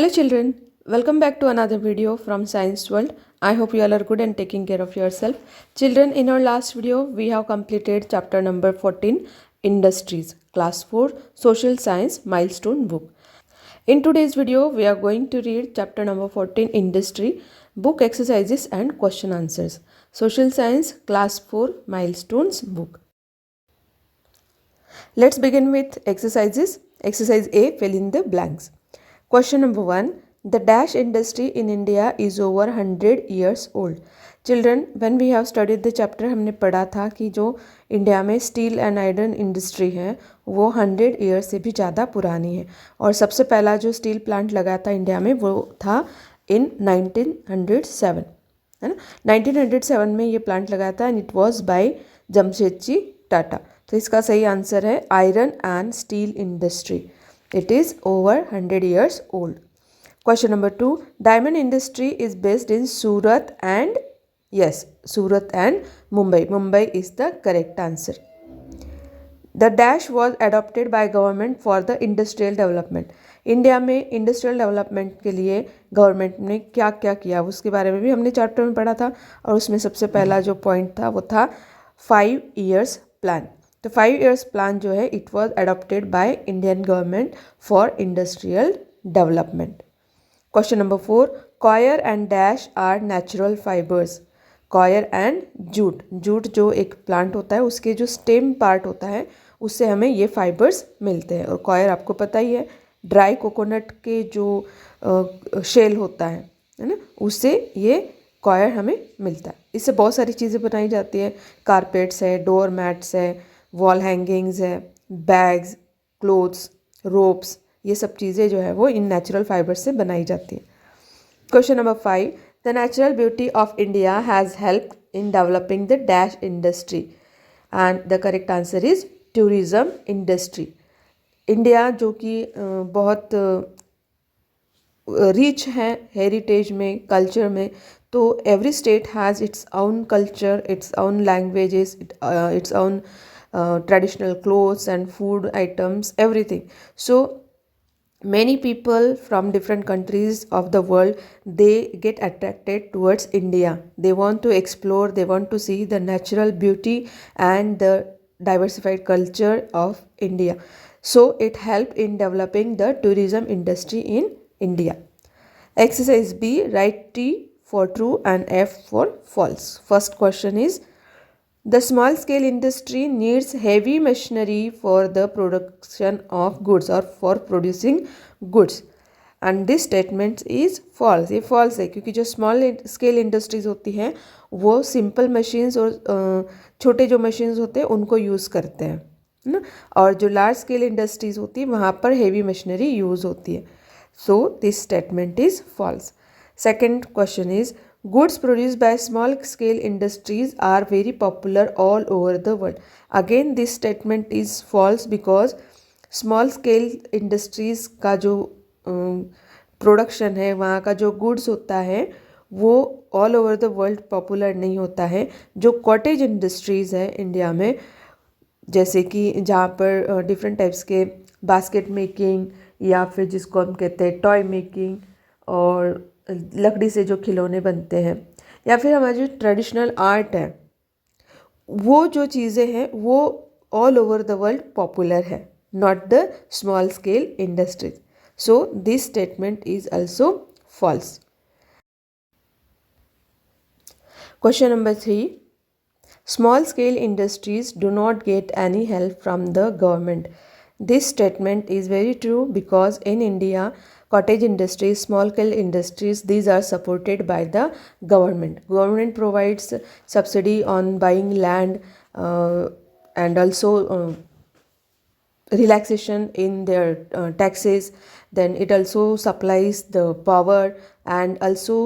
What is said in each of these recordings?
Hello children, welcome back to another video from Science World. I hope you all are good and taking care of yourself. Children, in our last video, we have completed chapter number 14, Industries, class 4, Social Science milestone book. In today's video, we are going to read chapter number 14, Industry, book exercises and question answers. Social Science, class 4, milestones book. Let's begin with exercises. Exercise A, fill in the blanks. Question number 1. The dash industry in India is over 100 years old. Children, when we have studied the chapter, हमने पढ़ा था कि जो India में steel and iron industry है वो 100 years से भी ज़्यादा पुरानी है और सबसे पहला जो स्टील प्लांट लगा था इंडिया में वो था इन 1907, है ना। 1907 में ये प्लांट लगा था and it was by Jamshedji Tata. तो इसका सही आंसर है iron and steel industry. It is over 100 years old. Question number 2. Diamond industry is based in Surat and yes, Surat and Mumbai. Mumbai is the correct answer. The dash was adopted by government for the industrial development. India में industrial development के लिए government ने क्या क्या किया उसके बारे में भी हमने चैप्टर में पढ़ा था और उसमें सबसे पहला जो पॉइंट था वो था 5 years प्लान. तो 5 years प्लान जो है it was adopted by Indian government for industrial development. Question number 4. Coir and dash are natural fibres. Coir and jute. Jute जो एक प्लांट होता है उसके जो स्टेम पार्ट होता है उससे हमें ये फाइबर्स मिलते हैं. और कॉयर आपको पता ही है ड्राई कोकोनट के जो शेल होता है ना उससे ये कॉयर हमें मिलता है. इससे बहुत सारी चीज़ें बनाई जाती है. कारपेट्स है, डोर मैट्स है, वॉल हैंगिंग्स है, बैग्स, क्लोथ्स, रोप्स, ये सब चीज़ें जो है वो इन नेचुरल फाइबर से बनाई जाती हैं. Question number 5. The natural beauty of India has help in developing the dash industry and the correct answer is tourism industry. India जो कि बहुत रिच है हेरिटेज में, कल्चर में, तो every state has its own culture, its own languages, its own traditional clothes and food items, everything. So many people from different countries of the world, they get attracted towards India. They want to explore, they want to see the natural beauty and the diversified culture of India. So it helped in developing the tourism industry in India. Exercise B, write T for true and F for false. First question is, the small scale industry needs heavy machinery for the production of goods or for producing goods. And this statement is false. ये false है क्योंकि जो small scale industries होती हैं वो simple machines और छोटे जो machines होते हैं उनको use करते हैं ना. और जो large scale industries होती है वहाँ पर heavy machinery use होती है. So this statement is false. Second question is, goods produced by small scale industries are very popular all over the world. Again this statement is false because small scale industries का जो production है, वहाँ का जो goods होता है वो all over the world popular नहीं होता है. जो कॉटेज इंडस्ट्रीज़ है इंडिया में, जैसे कि जहाँ पर डिफरेंट टाइप्स के बास्केट मेकिंग या फिर जिसको हम कहते हैं टॉय मेकिंग और लकड़ी से जो खिलौने बनते हैं या फिर हमारा जो ट्रेडिशनल आर्ट है, वो जो चीज़ें हैं वो all over the world popular है, not the small scale industries. So this statement is also false. Question number 3. Small scale industries do not get any help from the government. This statement is very true because in India, cottage industries, small scale industries, these are supported by the government. Government provides subsidy on buying land and also relaxation in their taxes. Then it also supplies the power and also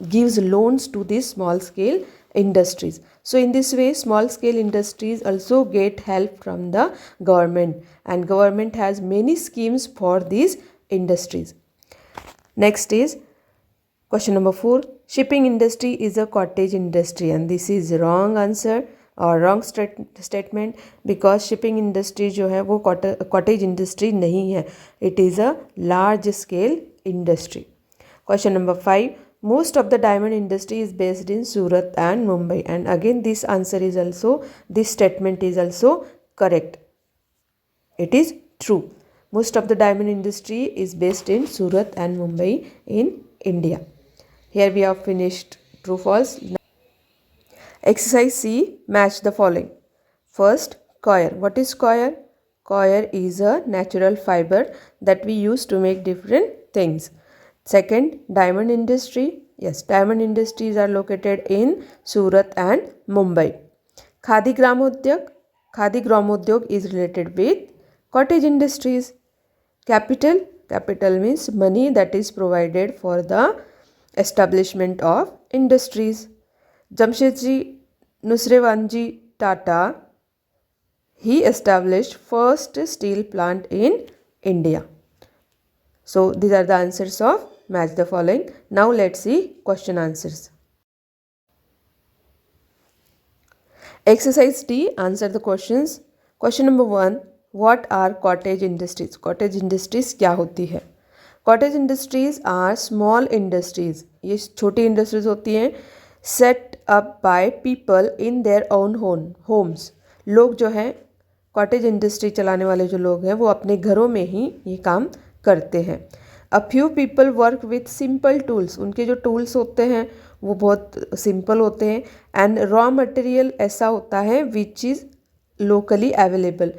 gives loans to these small scale industries. So in this way small scale industries also get help from the government and government has many schemes for these industries. Next is question number 4. Shipping industry is a cottage industry and this is wrong answer और wrong statement because shipping industry जो है वो cottage industry नहीं है. It is a large scale industry. Question number 5. Most of the diamond industry is based in Surat and Mumbai. And again this statement is also correct. It is true. Most of the diamond industry is based in Surat and Mumbai in India. Here we have finished true false. Exercise C, match the following. First, coir. What is coir? Coir is a natural fiber that we use to make different things. Second, diamond industry. Yes, diamond industries are located in Surat and Mumbai. Khadi Gramodyog. Khadi Gramodyog is related with cottage industries. Capital. Capital means money that is provided for the establishment of industries. Jamshedji Nusrewanji Tata, he established first steel plant in India. So these are the answers of match the following. Now let's see question answers. Exercise D, answer the questions. Question number 1, what are cottage industries? Cottage industries क्या होती है? Cottage industries are small industries. ये छोटी industries होती हैं set up by people in their own homes. लोग जो हैं कॉटेज इंडस्ट्री चलाने वाले जो लोग हैं वो अपने घरों में ही ये काम करते हैं. A few people work with simple tools. उनके जो टूल्स होते हैं वो बहुत सिंपल होते हैं. एंड रॉ मटेरियल ऐसा होता है which is locally available.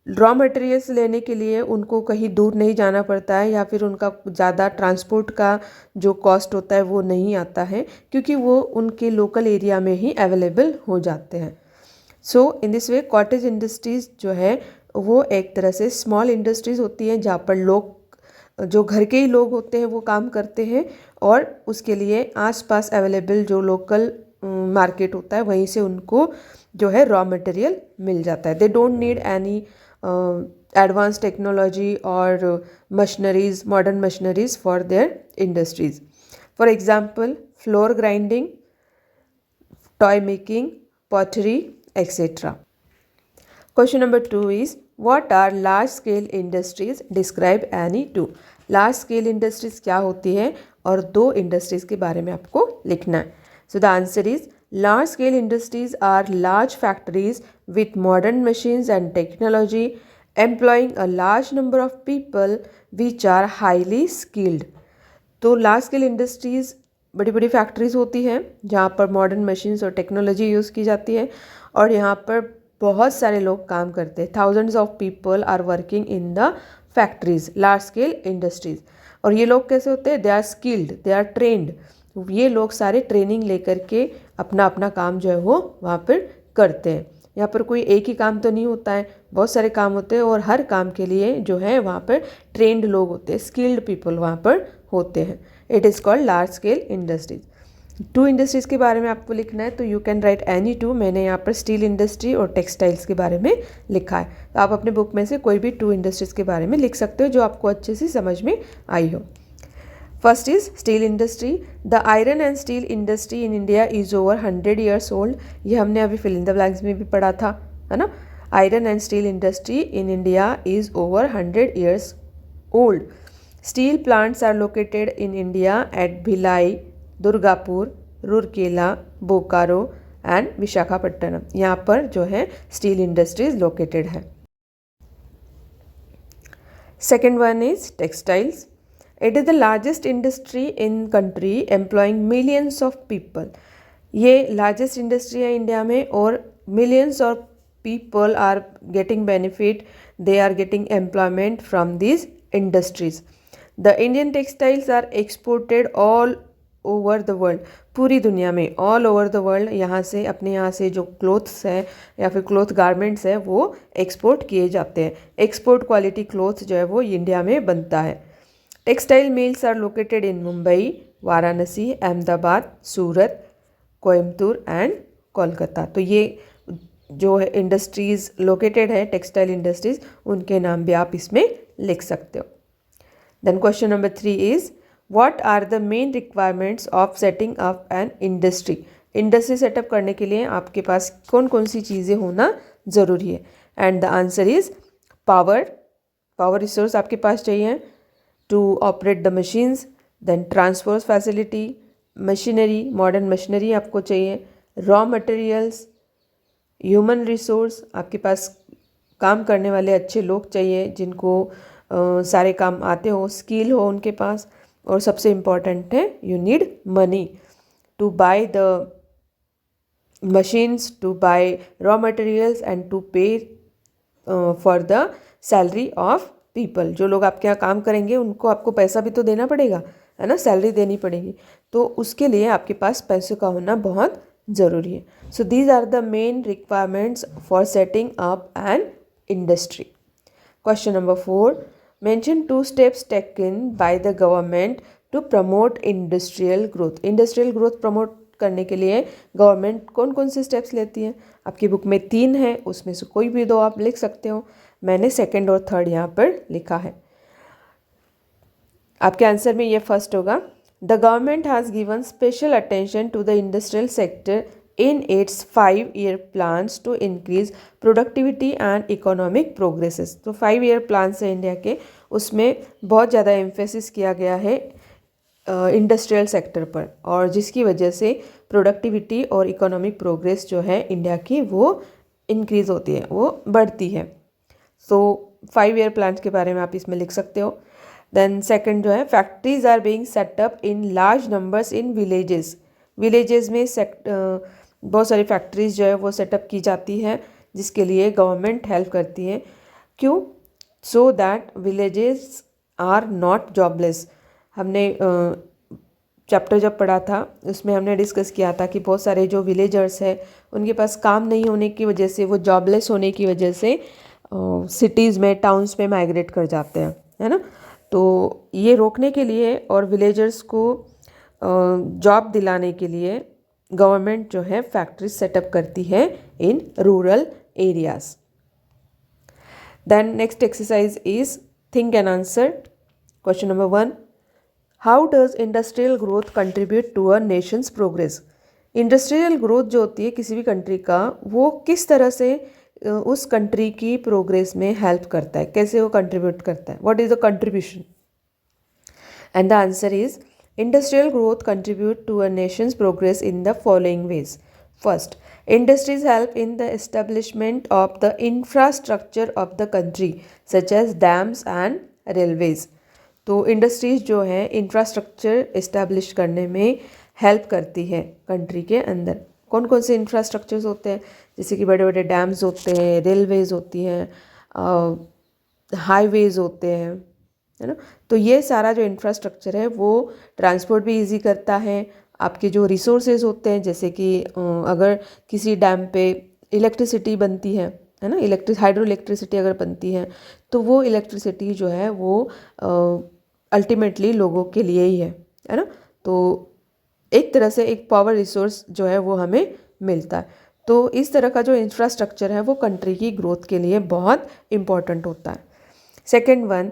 Raw materials लेने के लिए उनको कहीं दूर नहीं जाना पड़ता है या फिर उनका ज़्यादा ट्रांसपोर्ट का जो कॉस्ट होता है वो नहीं आता है क्योंकि वो उनके लोकल एरिया में ही अवेलेबल हो जाते हैं. So in this way cottage industries जो है वो एक तरह से स्मॉल इंडस्ट्रीज़ होती हैं जहाँ पर लोग जो घर के ही लोग होते हैं वो काम करते हैं और उसके लिए आसपास अवेलेबल जो लोकल मार्केट होता है वहीं से उनको जो है रॉ मटेरियल मिल जाता है. They don't need any advance technology और machineries, modern machineries for their industries. For example flour grinding, toy making, pottery, etc. Question number 2 is, what are large scale industries? Describe any two. Large scale industries क्या होती है और दो industries के बारे में आपको लिखना है. So the answer is, large scale industries are large factories with modern machines and technology employing a large number of people which are highly skilled. तो लार्ज स्केल इंडस्ट्रीज़ बड़ी बड़ी फैक्ट्रीज़ होती हैं जहाँ पर मॉडर्न मशीन्स और technology use की जाती है और यहाँ पर बहुत सारे लोग काम करते हैं. Thousands of people are working in the factories, large scale industries. और ये लोग कैसे होते हैं? They are skilled, they are trained. ये लोग सारे ट्रेनिंग लेकर के अपना अपना काम जो है वो वहाँ पर करते हैं. यहाँ पर कोई एक ही काम तो नहीं होता है, बहुत सारे काम होते हैं और हर काम के लिए जो है वहाँ पर ट्रेंड लोग होते हैं, स्किल्ड पीपल वहाँ पर होते हैं. It is called large scale industries. Two industries के बारे में आपको लिखना है तो you can write any two. मैंने यहाँ पर स्टील इंडस्ट्री और टेक्सटाइल्स के बारे में लिखा है. तो आप अपने बुक में से कोई भी टू इंडस्ट्रीज़ के बारे में लिख सकते हो जो आपको अच्छे से समझ में आई हो. First is steel industry. The iron and steel industry in India is over 100 years old. ये हमने अभी फिल इन द ब्लैंक्स में भी पढ़ा था, है ना. Iron and steel industry in India is over 100 years old. Steel plants are located in India at Bhilai, Durgapur, Rourkela, Bokaro and Visakhapatnam. यहाँ पर जो है स्टील इंडस्ट्रीज लोकेटेड है. Second one is textiles. It is the largest industry in country employing millions of people. ये largest industry है India में और millions of people are getting benefit. They are getting employment from these industries. The Indian textiles are exported all over the world. पूरी दुनिया में all over the world यहाँ से अपने यहाँ से जो क्लोथ्स है या फिर क्लोथ गारमेंट्स है वो एक्सपोर्ट किए जाते हैं. एक्सपोर्ट क्वालिटी क्लोथ जो है वो इंडिया में बनता है. Textile mills are located in Mumbai, Varanasi, Ahmedabad, Surat, Coimbatore and Kolkata. तो ये जो है इंडस्ट्रीज़ लोकेटेड है टेक्सटाइल इंडस्ट्रीज़ उनके नाम भी आप इसमें लिख सकते हो. Then question number 3 is, what are the main requirements of setting up an industry? Industry setup करने के लिए आपके पास कौन कौन सी चीज़ें होना ज़रूरी है? And the answer is power. Power resource आपके पास चाहिए to operate the machines, then transport facility, machinery, modern machinery आपको चाहिए, raw materials, ह्यूमन रिसोर्स, आपके पास काम करने वाले अच्छे लोग चाहिए जिनको सारे काम आते हो, स्किल हो उनके पास, और सबसे इम्पॉर्टेंट है you need money to buy the machines, to buy raw materials and to pay for the salary of people. जो लोग आपके यहाँ काम करेंगे उनको आपको पैसा भी तो देना पड़ेगा, है ना, सैलरी देनी पड़ेगी, तो उसके लिए आपके पास पैसों का होना बहुत ज़रूरी है। So these are the main requirements for setting up an industry. Question number 4, mention 2 steps taken by the government to promote industrial growth. Industrial growth promote करने के लिए गवर्नमेंट कौन कौन से स्टेप्स लेती है? आपकी बुक में 3 है, उसमें से कोई भी 2 आप लिख सकते हो। मैंने सेकंड और थर्ड यहाँ पर लिखा है। आपके आंसर में ये फर्स्ट होगा, the government has given special attention to the industrial sector in its 5-year plans to increase productivity and economic progresses. तो 5-year प्लान्स है इंडिया के, उसमें बहुत ज़्यादा एम्फेसिस किया गया है इंडस्ट्रियल सेक्टर पर, और जिसकी वजह से प्रोडक्टिविटी और इकोनॉमिक प्रोग्रेस जो है इंडिया की वो इंक्रीज़ होती है, वो बढ़ती है। सो 5-year प्लान्स के बारे में आप इसमें लिख सकते हो। देन सेकंड जो है, factories are being set up in large numbers in villages. Villages में बहुत सारी फैक्ट्रीज जो है वो सेटअप की जाती है, जिसके लिए गवर्नमेंट हेल्प करती है। क्यों? So that villages are not jobless. हमने चैप्टर जब पढ़ा था उसमें हमने डिस्कस किया था कि बहुत सारे जो विलेजर्स हैं उनके पास काम नहीं होने की वजह से, वो जॉबलेस होने की वजह से सिटीज़ में, टाउन्स में माइग्रेट कर जाते हैं, है ना। तो ये रोकने के लिए और विलेजर्स को जॉब दिलाने के लिए गवर्नमेंट जो है फैक्ट्री सेटअप करती है in rural areas. Then next exercise is think and answer. Question number 1, how does industrial growth contribute to a nation's progress. Industrial growth जो होती है किसी भी कंट्री का, वो किस तरह से उस कंट्री की प्रोग्रेस में हेल्प करता है, कैसे वो कंट्रीब्यूट करता है, what is the contribution. And the answer is, industrial growth contribute to a nation's progress in the following ways. First, industries help in the establishment of the infrastructure of the country such as dams and railways. तो industries जो है infrastructure establish करने में help करती है country के अंदर। कौन कौन से इंफ्रास्ट्रक्चर्स होते हैं? जैसे कि बड़े बड़े डैम्स होते हैं, रेलवेज होती हैं, हाईवेज होते हैं, है ना। तो ये सारा जो इंफ्रास्ट्रक्चर है वो ट्रांसपोर्ट भी इजी करता है। आपके जो रिसोर्सेज होते हैं, जैसे कि अगर किसी डैम पे इलेक्ट्रिसिटी बनती है ना, हाइड्रो इलेक्ट्रिसिटी अगर बनती है तो वो इलेक्ट्रिसिटी जो है वो अल्टीमेटली लोगों के लिए ही है ना। तो एक तरह से एक पावर रिसोर्स जो है वो हमें मिलता है। तो इस तरह का जो इंफ्रास्ट्रक्चर है वो कंट्री की ग्रोथ के लिए बहुत इम्पॉर्टेंट होता है। Second one,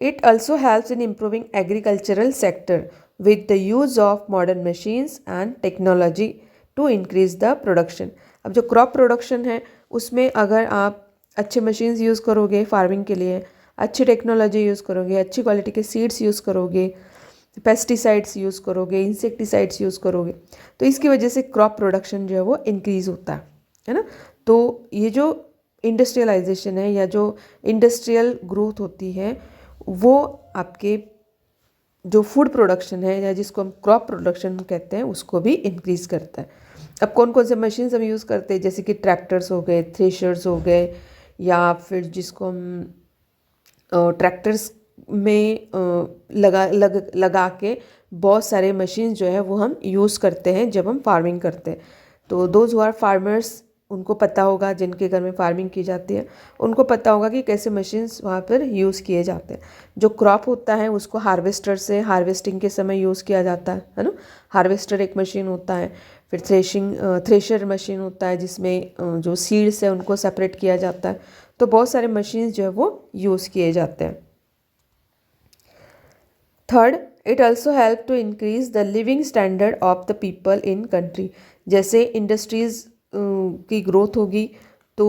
it also helps in improving agricultural sector with the use of modern machines and technology to increase the production. अब जो क्रॉप प्रोडक्शन है उसमें अगर आप अच्छे मशीन्स यूज़ करोगे फार्मिंग के लिए, अच्छी टेक्नोलॉजी यूज़ करोगे, अच्छी क्वालिटी के सीड्स यूज़ करोगे, पेस्टिसाइड्स यूज़ करोगे, इंसेक्टिसाइड्स यूज़ करोगे, तो इसकी वजह से क्रॉप प्रोडक्शन जो है वो इंक्रीज़ होता है ना। तो ये जो इंडस्ट्रियलाइजेशन है या जो इंडस्ट्रियल ग्रोथ होती है वो आपके जो फूड प्रोडक्शन है या जिसको हम क्रॉप प्रोडक्शन कहते हैं उसको भी इंक्रीज़ करता है। अब कौन कौन से मशीन्स हम यूज़ करते हैं? जैसे कि ट्रैक्टर्स हो गए, थ्रेशर्स हो गए, या फिर जिसको हम ट्रैक्टर्स में लगा के बहुत सारे मशीन्स जो है वो हम यूज़ करते हैं जब हम फार्मिंग करते हैं। तो दोज हु आर फार्मर्स, उनको पता होगा, जिनके घर में फार्मिंग की जाती है उनको पता होगा कि कैसे मशीन्स वहाँ पर यूज़ किए जाते हैं। जो क्रॉप होता है उसको हार्वेस्टर से हार्वेस्टिंग के समय यूज़ किया जाता है ना। हार्वेस्टर एक मशीन होता है। फिर थ्रेशर मशीन होता है जिसमें जो सीड्स है उनको सेपरेट किया जाता है। तो बहुत सारे मशीन्स जो है वो यूज़ किए जाते हैं। Third, it also help to increase the living standard of the people in country. जैसे इंडस्ट्रीज़ की ग्रोथ होगी तो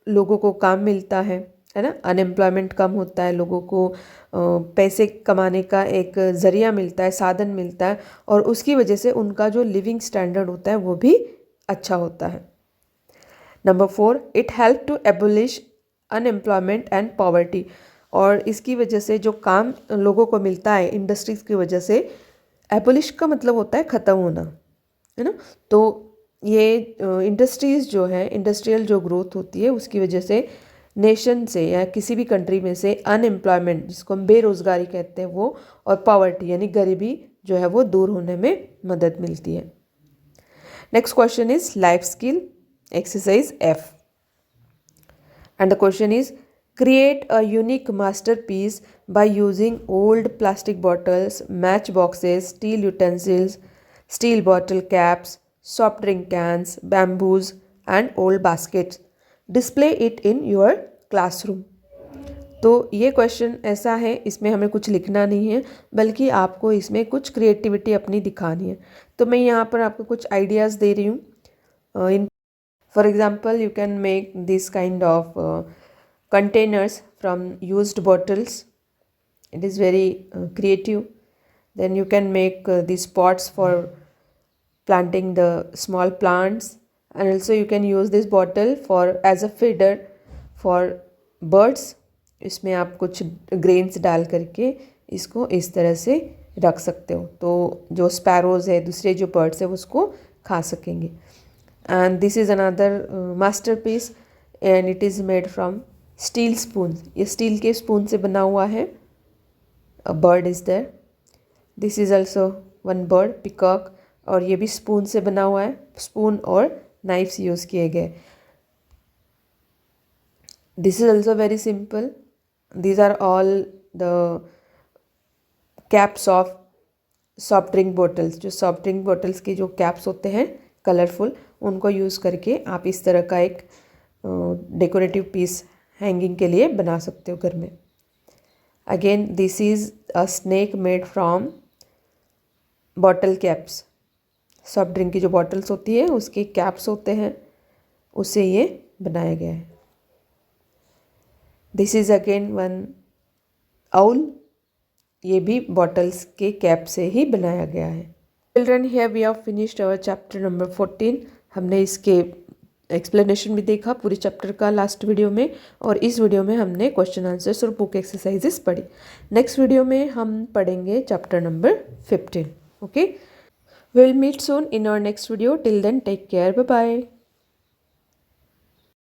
लोगों को काम मिलता है है ना। अनएम्प्लॉयमेंट कम होता है, लोगों को पैसे कमाने का एक ज़रिया मिलता है, साधन मिलता है, और उसकी वजह से उनका जो लिविंग स्टैंडर्ड होता है वो भी अच्छा होता है। Number 4, it help to abolish unemployment and poverty, और इसकी वजह से जो काम लोगों को मिलता है इंडस्ट्रीज़ की वजह से, एबोलिश का मतलब होता है ख़त्म होना, है ना। तो ये इंडस्ट्रीज़ जो है, इंडस्ट्रियल जो ग्रोथ होती है उसकी वजह से नेशन से या किसी भी कंट्री में से अनएम्प्लॉयमेंट, जिसको हम बेरोज़गारी कहते हैं, वो और पॉवर्टी यानी गरीबी जो है वो दूर होने में मदद मिलती है। Next question is life skill exercise F, and the question is create a unique masterpiece by using old plastic bottles, match boxes, steel utensils, steel bottle caps, soft drink cans, bamboos and old baskets. Display it in your classroom. तो ये question ऐसा है, इसमें हमें कुछ लिखना नहीं है बल्कि आपको इसमें कुछ क्रिएटिविटी अपनी दिखानी है। तो मैं यहाँ पर आपको कुछ आइडियाज़ दे रही हूँ। इन For example, you can make this kind of containers from used bottles. It is very creative. Then you can make these pots for planting the small plants, and also you can use this bottle for as a feeder for birds. इसमें आप कुछ grains डाल करके इसको इस तरह से रख सकते हो, तो जो स्पैरोज़ है, दूसरे जो बर्ड्स है, उसको खा सकेंगे। And this is another masterpiece and it is made from steel spoon. ये स्टील के स्पून से बना हुआ है। A bird is there. This is also one bird, peacock, और ये भी स्पून से बना हुआ है, स्पून और नाइफ्स यूज़ किए गए। This is also very simple. These are all the caps of soft drink bottles. जो सॉफ्ट ड्रिंक बॉटल्स के जो कैप्स होते हैं कलरफुल, उनको यूज़ करके आप इस तरह का एक डेकोरेटिव पीस हैंगिंग के लिए बना सकते हो घर में। Again this is a snake made from bottle caps. Soft drink की जो बॉटल्स होती है उसके कैप्स होते हैं, उससे ये बनाया गया है। This is again one owl, ये भी बॉटल्स के कैप से ही बनाया गया है। Children, here we have finished our chapter number 14। हमने इसके एक्सप्लेनेशन भी देखा पूरे चैप्टर का लास्ट वीडियो में, और इस वीडियो में हमने क्वेश्चन आंसर्स और बुक एक्सरसाइजेस पढ़ी। नेक्स्ट वीडियो में हम पढ़ेंगे chapter number 15। Okay, will meet soon in our next video. Till then take care, bye bye.